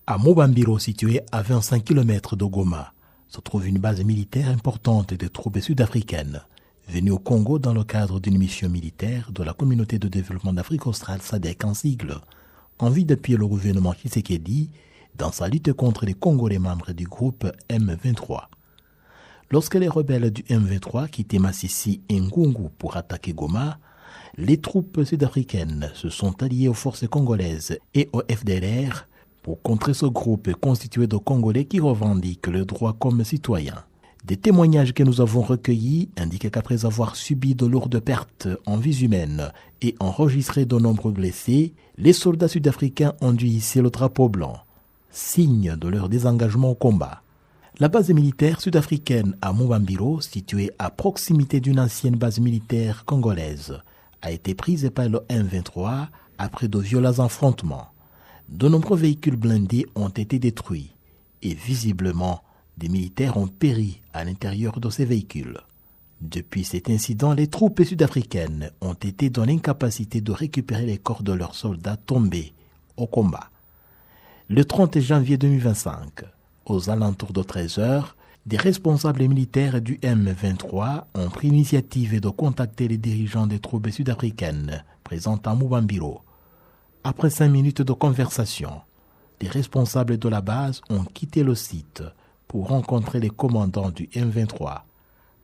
À Mobambiro, situé à 25 km de Goma, se trouve une base militaire importante des troupes sud-africaines, venues au Congo dans le cadre d'une mission militaire de la Communauté de développement d'Afrique australe SADC en sigle, en vue d'appuyer le gouvernement Tshisekedi dans sa lutte contre les Congolais membres du groupe M23. Lorsque les rebelles du M23 quittaient Massissi et Ngungu pour attaquer Goma, les troupes sud-africaines se sont alliées aux forces congolaises et au FDLR pour contrer ce groupe constitué de Congolais qui revendiquent leurs droits comme citoyens. Des témoignages que nous avons recueillis indiquent qu'après avoir subi de lourdes pertes en vies humaines et enregistré de nombreux blessés, les soldats sud-africains ont dû hisser le drapeau blanc, signe de leur désengagement au combat. La base militaire sud-africaine à Mobambiro, située à proximité d'une ancienne base militaire congolaise, a été prise par le M23 après de violents affrontements. De nombreux véhicules blindés ont été détruits et visiblement des militaires ont péri à l'intérieur de ces véhicules. Depuis cet incident, les troupes sud-africaines ont été dans l'incapacité de récupérer les corps de leurs soldats tombés au combat. Le 30 janvier 2025, aux alentours de 13 heures, des responsables militaires du M23 ont pris l'initiative de contacter les dirigeants des troupes sud-africaines présentes à Mobambiro. Après 5 minutes de conversation, les responsables de la base ont quitté le site pour rencontrer les commandants du M23.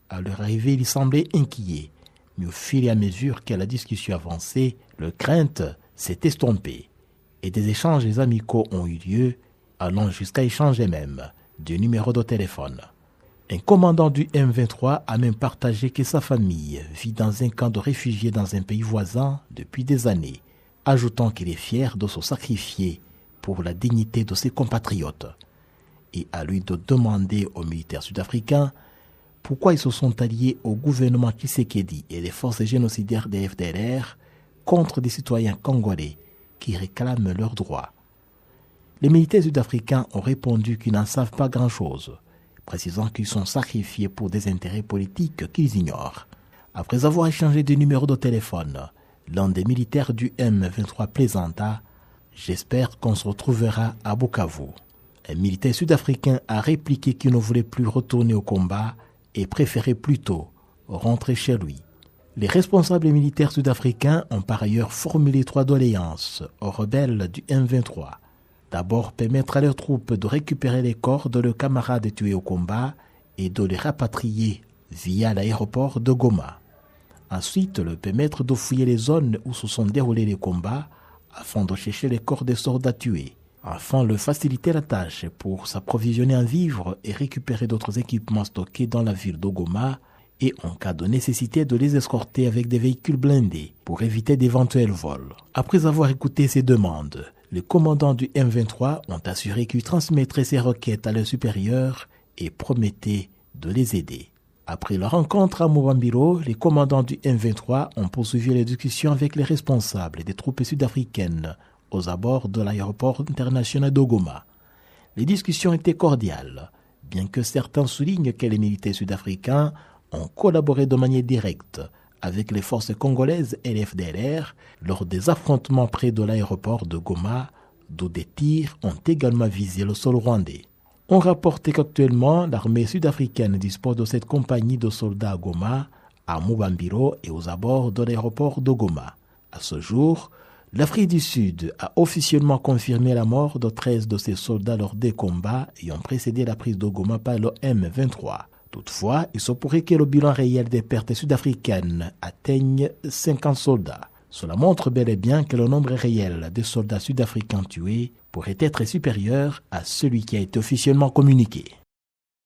À leur arrivée, ils semblaient inquiets, mais au fur et à mesure que la discussion avançait, leur crainte s'est estompée et des échanges amicaux ont eu lieu, allant jusqu'à échanger même des numéros de téléphone. Un commandant du M23 a même partagé que sa famille vit dans un camp de réfugiés dans un pays voisin depuis des années, ajoutant qu'il est fier de se sacrifier pour la dignité de ses compatriotes. Et à lui de demander aux militaires sud-africains pourquoi ils se sont alliés au gouvernement Tshisekedi et les forces génocidaires des FDLR contre des citoyens congolais qui réclament leurs droits. Les militaires sud-africains ont répondu qu'ils n'en savent pas grand-chose, précisant qu'ils sont sacrifiés pour des intérêts politiques qu'ils ignorent. Après avoir échangé des numéros de téléphone, l'un des militaires du M23 plaisanta « J'espère qu'on se retrouvera à Bukavu ». Un militaire sud-africain a répliqué qu'il ne voulait plus retourner au combat et préférait plutôt rentrer chez lui. Les responsables militaires sud-africains ont par ailleurs formulé 3 doléances aux rebelles du M23. D'abord, permettre à leurs troupes de récupérer les corps de leurs camarades tués au combat et de les rapatrier via l'aéroport de Goma. Ensuite, leur permettre de fouiller les zones où se sont déroulés les combats afin de chercher les corps des soldats tués. Enfin, leur faciliter la tâche pour s'approvisionner en vivres et récupérer d'autres équipements stockés dans la ville de Goma et en cas de nécessité de les escorter avec des véhicules blindés pour éviter d'éventuels vols. Après avoir écouté ces demandes, les commandants du M23 ont assuré qu'ils transmettraient ces requêtes à leurs supérieurs et promettaient de les aider. Après leur rencontre à Mobambiro, les commandants du M23 ont poursuivi les discussions avec les responsables des troupes sud-africaines aux abords de l'aéroport international de Goma. Les discussions étaient cordiales, bien que certains soulignent que les militaires sud-africains ont collaboré de manière directe avec les forces congolaises et les FDLR lors des affrontements près de l'aéroport de Goma, d'où des tirs ont également visé le sol rwandais. On rapportait qu'actuellement, l'armée sud-africaine dispose de cette compagnie de soldats à Goma, à Mobambiro et aux abords de l'aéroport de Goma. À ce jour, l'Afrique du Sud a officiellement confirmé la mort de 13 de ses soldats lors des combats ayant précédé la prise de Goma par le M23. Toutefois, il se pourrait que le bilan réel des pertes sud-africaines atteigne 50 soldats. Cela montre bel et bien que le nombre réel de soldats sud-africains tués pourrait être supérieur à celui qui a été officiellement communiqué.